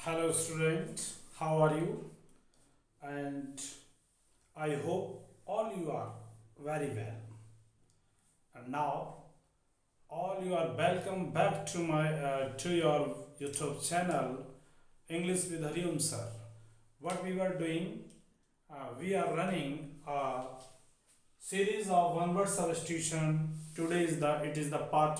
Hello, student. How are you? And I hope all you are very well. And now, all you are welcome back to my to your YouTube channel, English with Hariom sir. What we were doing, we are running a series of one-word substitution. Today is the it is the part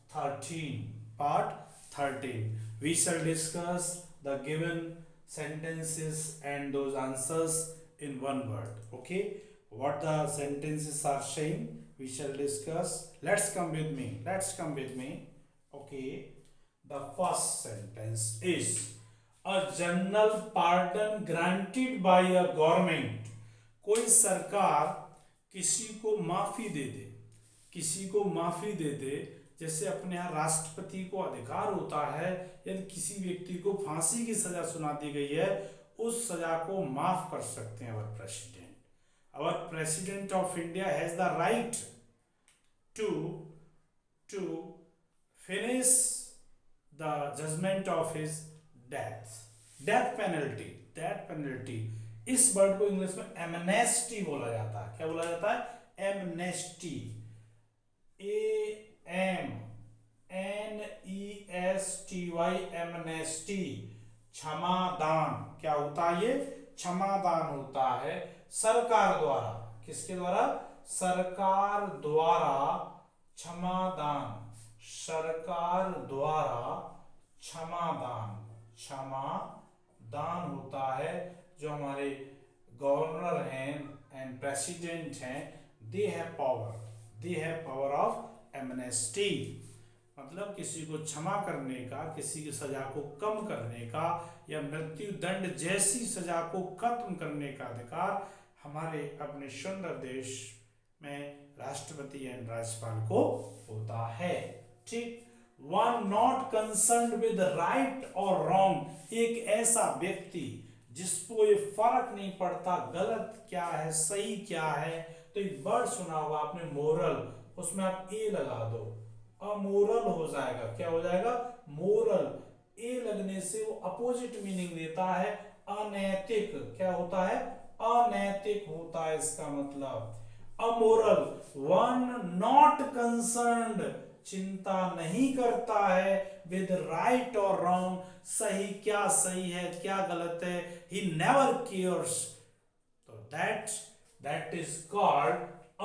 13. Part 13. We shall discuss the given sentences and those answers in one word. Okay, what the sentences are saying, we shall discuss. Let's come with me. Okay, the first sentence is a general pardon granted by a government. कोई सरकार किसी को माफी दे दे, किसी को माफी दे दे, जैसे अपने यहाँ राष्ट्रपति को अधिकार होता है यदि किसी व्यक्ति को फांसी की सजा सुना दी गई है उस सजा को माफ कर सकते हैं our president of India has the right to finish the judgement of his death penalty. इस वर्ड को इंग्लिश में एमनेस्टी बोला जाता है। क्या बोला जाता है? एमनेस्टी। AMNESTY, एमनेस्टी, क्षमादान। क्या होता है ये? क्षमादान होता है सरकार द्वारा। किसके द्वारा? सरकार द्वारा क्षमादान। सरकार द्वारा क्षमादान होता है। जो हमारे गवर्नर हैं एंड प्रेसिडेंट हैं, they have power of amnesty. मतलब किसी को क्षमा करने का, किसी की सजा को कम करने का या मृत्यु दंड जैसी सजा को खत्म करने का अधिकार हमारे अपने सुंदर देश में राष्ट्रपति एंड राज्यपाल को होता है। ठीक। One not concerned with right और रॉन्ग, एक ऐसा व्यक्ति जिसको ये फर्क नहीं पड़ता गलत क्या है सही क्या है। तो एक वर्ड सुना होगा आपने, मोरल, उसमें आप ए लगा दो, अमोरल हो जाएगा। क्या हो जाएगा? मोरल। ए लगने से वो अपोजिट मीनिंग देता है, अनैतिक। क्या होता है? अनैतिक होता है इसका मतलब। अमोरल। वन नॉट कंसर्न्ड, चिंता नहीं करता है विद राइट और रॉन्ग, सही क्या सही है क्या गलत है, ही नेवर केयर्स। तो दैट इज कॉल्ड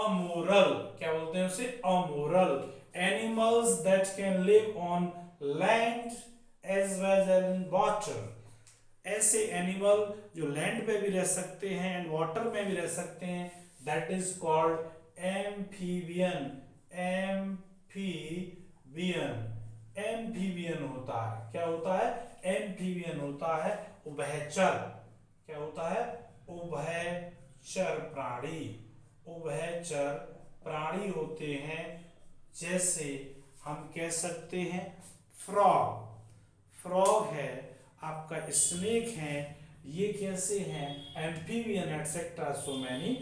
अमोरल। क्या बोलते हैं उसे? Amoral. Animals that can live on land as well as in water, ऐसे एनिमल जो लैंड पे भी रह सकते हैं एंड वाटर में भी रह सकते हैं, that is called amphibian. Amphibian होता है। क्या होता है? एम्फीबियन होता है उभयचर। क्या होता है? उभयचर प्राणी। उभयचर प्राणी होते हैं। जैसे हम कह सकते हैं फ्रॉग है, आपका स्नेक है, ये कैसे हैं? Amphibian etcetera so many.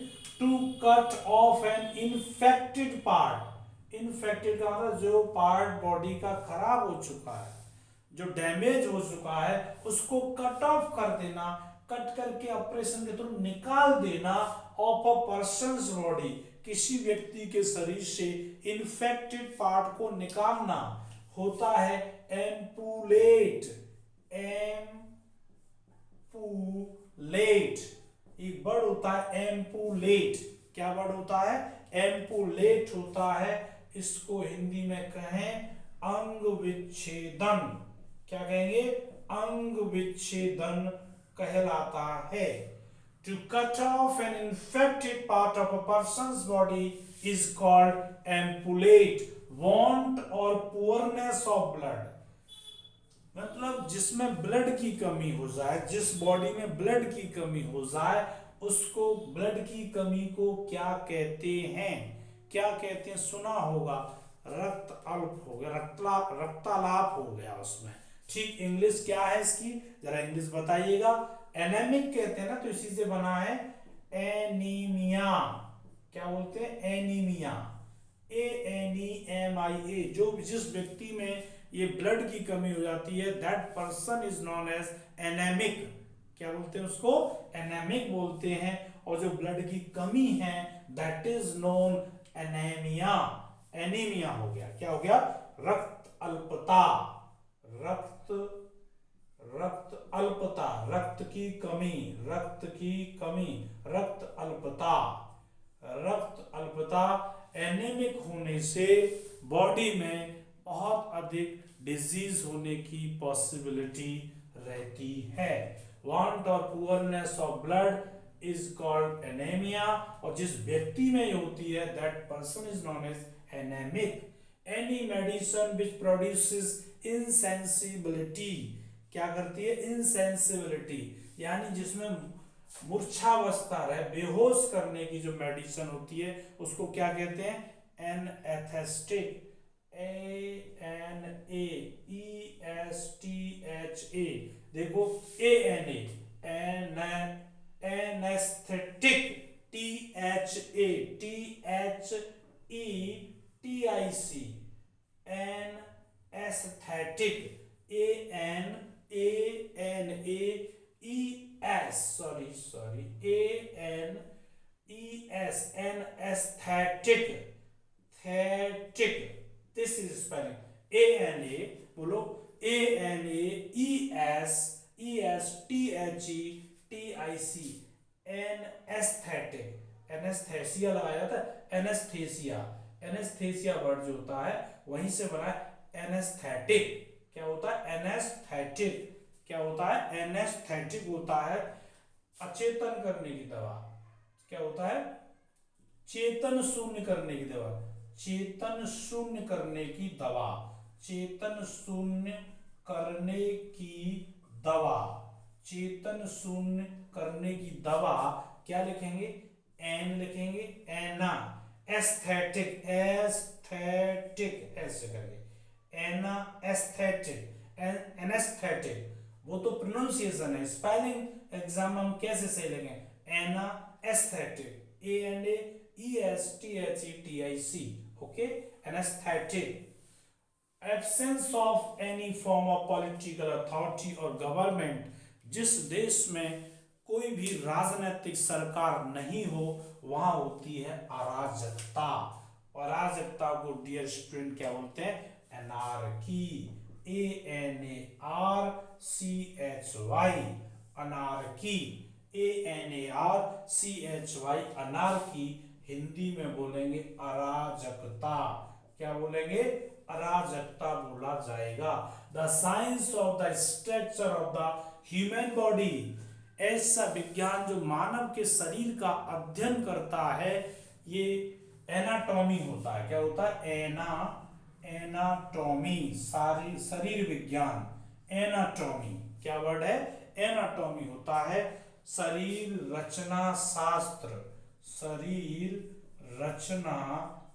To cut off an infected part. Infected का मतलब जो पार्ट बॉडी का खराब हो चुका है, जो डैमेज हो चुका है, उसको कट ऑफ कर देना, कट करके ऑपरेशन के थ्रू निकाल देना ऑफ अ पर्सन्स बॉडी, किसी व्यक्ति के शरीर से इन्फेक्टेड पार्ट को निकालना होता है एम्पुलेट। एक वर्ड होता है एम्पुलेट। क्या वर्ड होता है? एम्पुलेट होता है। इसको हिंदी में कहें अंग विच्छेदन। क्या कहेंगे? अंग विच्छेदन कहलाता है। To cut off an infected part of a person's body is called amputate. Want or poorness of blood, मतलब जिसमें ब्लड की कमी हो जाए, जिस बॉडी में ब्लड की कमी हो जाए, उसको ब्लड की कमी को क्या कहते हैं? क्या कहते हैं? सुना होगा, रक्त अल्प हो गया, रक्तालाप हो गया उसमें। ठीक। इंग्लिश क्या है इसकी? जरा इंग्लिश बताइएगा। एनेमिक कहते हैं ना, तो इसी से बना है एनीमिया। क्या बोलते हैं? एनीमिया। ANEMIA। जो जिस व्यक्ति में ये ब्लड की कमी हो जाती है, that person is known as anaemic. क्या बोलते हैं उसको? एनेमिक बोलते हैं। और जो ब्लड की कमी है that is known anaemia. Anaemia हो गया, क्या हो गया? रक्त अल्पता। रक्त रक्त अल्पता, रक्त की कमी, रक्त की कमी, रक्त अल्पता। रक्त अल्पता, एनीमिक होने से बॉडी में बहुत अधिक डिजीज होने की पॉसिबिलिटी रहती है। वांट और poorness of blood is called anaemia. और जिस व्यक्ति में होती है that person is known as anaemic. Any medicine which produces insensibility, क्या करती है? इनसेंसिबिलिटी, यानी जिसमें मूर्छावस्था रहे, बेहोश करने की जो मेडिसिन होती है उसको क्या कहते हैं? एनेस्थेटिक। ANAESTHA, देखो ANA, anaesthetic, THETIC, anaesthetic, anesthetic, this is spelling ANA, बोलो ANAESTHETIC, एनेस्थेटिक। एनेस्थेसिया लगाया था, एनेस्थेसिया, एनेस्थेसिया वर्ड जो होता है वहीं से बना है एनेस्थेटिक। क्या होता है? एनेस्थेटिक। क्या होता है? एनेस्थेटिक होता है अचेतन करने की दवा। क्या होता है? चेतन शून्य करने की दवा। चेतन शून्य करने की दवा। चेतन शून्य करने की दवा। चेतन शून्य करने की दवा। क्या लिखेंगे? एन लिखेंगे, एना। एस्थेटिक, एस्थेटिक ऐसे करके, एना एस्थेटिक, एनेस्थेटिक। वो तो प्रोनाउंसिएशन है, स्पेलिंग एग्जाम में हम कैसे सही लिखेंगे? Anaesthetic, ANAESTHETIC, okay, anaesthetic. Absence of any form of political authority और गवर्नमेंट, जिस देश में कोई भी राजनीतिक सरकार नहीं हो वहां होती है अराजकता। अराजकता को डियर स्टूडेंट क्या बोलते हैं? Anarchy. ANARCHY, anarchy. ANARCHY, anarchy. Hindi में बोलेंगे अराजकता। क्या बोलेंगे? अराजकता बोला जाएगा। The science of the structure of the human body, ऐसा विज्ञान जो मानव के शरीर का अध्ययन करता है, ये एनाटॉमी होता है। क्या होता है? एनाटॉमी, शरीर विज्ञान, एनाटॉमी। क्या वर्ड है? एनाटॉमी होता है शरीर रचना शास्त्र। शरीर रचना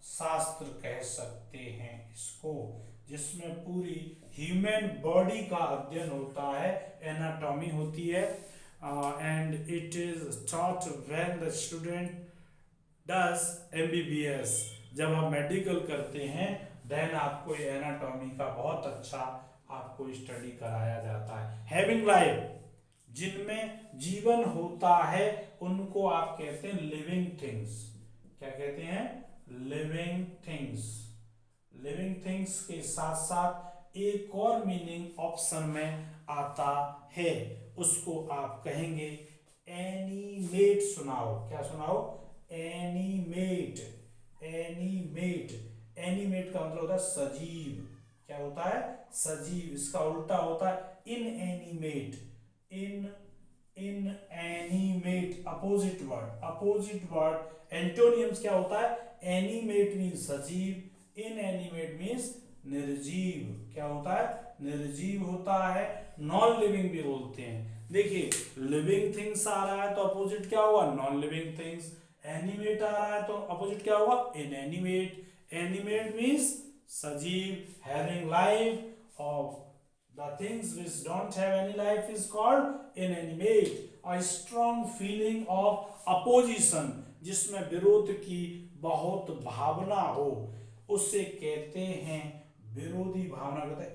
शास्त्र कह सकते हैं इसको, जिसमें पूरी ह्यूमन बॉडी का अध्ययन होता है, एनाटॉमी होती है। And it is taught when the student does MBBS। जब आप मेडिकल करते हैं देन आपको ये एनाटॉमी का बहुत अच्छा आपको स्टडी कराया जाता है। हैविंग लाइफ, जिनमें जीवन होता है उनको आप कहते हैं लिविंग थिंग्स। क्या कहते हैं? Living things. लिविंग थिंग्स के साथ साथ एक और मीनिंग ऑप्शन में आता है, उसको आप कहेंगे एनिमेट। सुनाओ, क्या सुनाओ? एनिमेट। एनिमेट, एनिमेट का मतलब होता है सजीव। क्या होता है? सजीव। इसका उल्टा होता है inanimate. Inanimate opposite word. Opposite word एंटोनियम्स क्या होता है? एनिमेट मीन्स सजीव, इनएनिमेट मीन्स निर्जीव। क्या होता है? निर्जीव होता है। नॉन लिविंग भी बोलते हैं। देखिए, लिविंग थिंग्स आ रहा है तो अपोजिट क्या हुआ? Non living things. एनिमेट आ रहा है तो अपोजिट क्या हुआ? इनएनिमेट। एनिमेट मीन्स सजीव, having life. Of the things which don't have any life is called inanimate. A strong feeling of opposition, जिसमें विरोध की बहुत भावना हो, उसे कहते हैं विरोधी भावना कहते हैं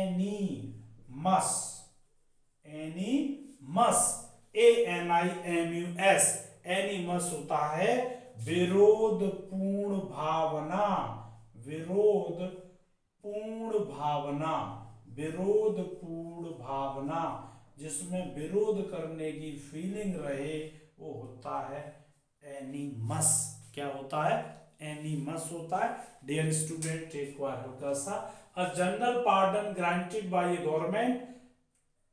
एनीमस, एनीमस, ANIMUS, एनीमस होता है विरोधपूर्ण भावना, विरोधपूर्ण भावना, विरोधपूर्ण भावना, जिसमें विरोध करने की फीलिंग रहे, वो होता है एनीमस। क्या होता है? एनीमस होता है। डियर स्टूडेंट, एक बार हल्का सा, a general pardon granted by A government,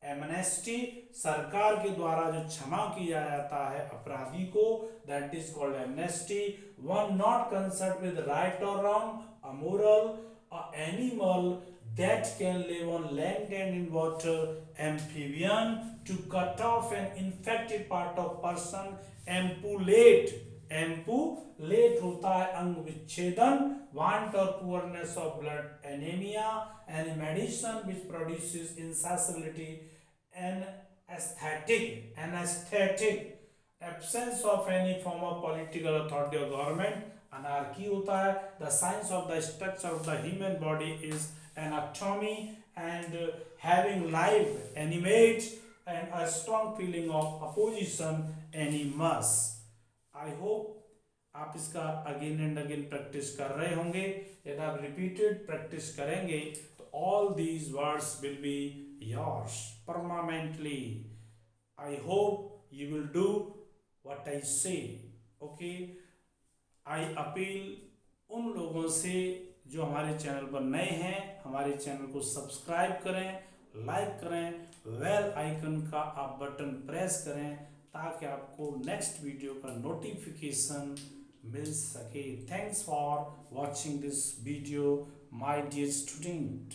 amnesty, सरकार के द्वारा जो क्षमा किया जाता है अपराधी को, that is called amnesty. One not concern with right और wrong, amoral, animal that can live on land and in water, amphibian, to cut off an infected part of person, ampulate, ampulate होता है अंग विच्छेदन, want or poorness of blood, anemia, any medicine which produces insensibility, anesthetic, absence of any form of political authority or government, anarchy होता है, the science of the structure of the human body is anatomy, and having life, animate, and a strong feeling of opposition, animus. I hope आप इसका again and again practice कर रहे होंगे। यदि आप repeated practice करेंगे तो all these words will be yours permanently. I hope you will do what I से। ओके, आई अपील उन लोगों से जो हमारे चैनल पर नए हैं, हमारे चैनल को सब्सक्राइब करें, लाइक करें, बेल आइकन का आप बटन प्रेस करें ताकि आपको नेक्स्ट वीडियो का नोटिफिकेशन मिल सके। Thanks for watching this video my dear student.